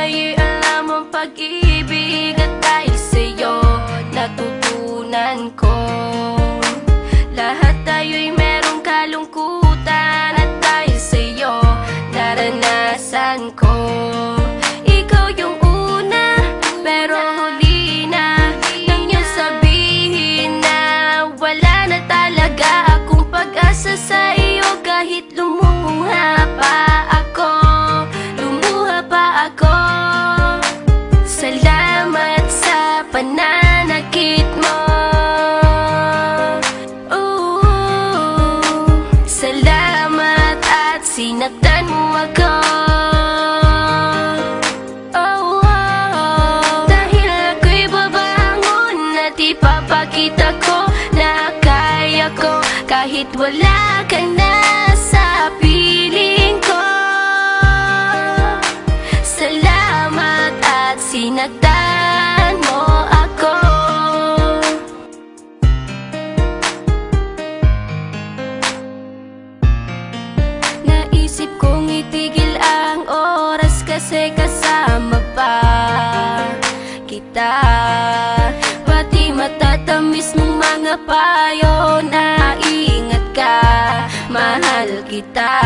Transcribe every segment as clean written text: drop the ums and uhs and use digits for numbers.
ay alam ang pag-ibig, at dahil sa'yo natutunan ko. Lahat tayo'y merong kalungkutan, at dahil sa'yo naranasan ko. Ikaw yung una, pero huli na nang iyong sabihin na wala na talaga akong pag-asa sa iyo. Kahit lumuha pa ako, salamat sa pananakit mo. Salamat at sinaktan mo ako. Dahil ako'y babangon at ipapakita ko na kaya ko kahit wala ka na sa piling ko. Salamat at sinaktan mo ako. Naisip kong itigil ang oras kasi kasama pa kita. Pati matatamis mong mga payo na ingat ka, mahal kita.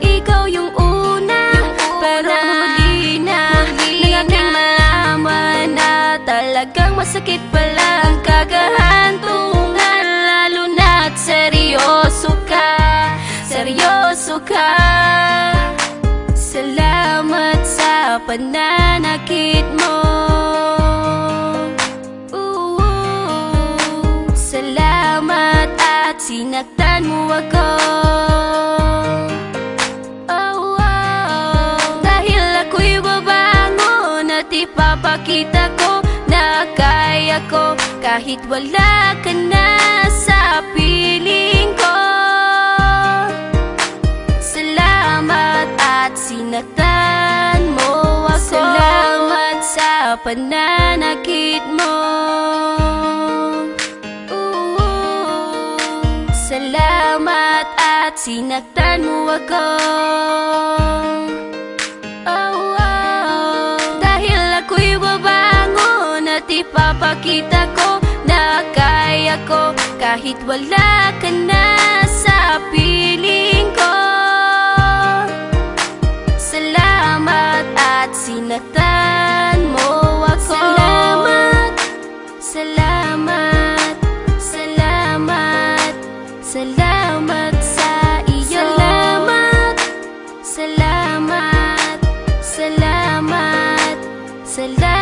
Ikaw yung una, pero huli na nang aking malaman na talagang masakit pala ang kagahantungan. Lalo na't seryoso ka, seryoso ka. Salamat sa pananakit mo. Salamat at sinaktan mo ako. Dahil ako'y babangon at ipapakita ko na kaya ko kahit wala ka na sa piling ko. Salamat at sinaktan mo ako. Salamat sa pananakit mo. Salamat at sinaktan mo ako. Dahil ako'y babangon at ipapakita ko na kaya ko kahit wala ka na sa piling ko. Salamat at sinaktan mo ako. Salamat, salamat, salamat, salamat sa iyo. Salamat, salamat, salamat, salamat.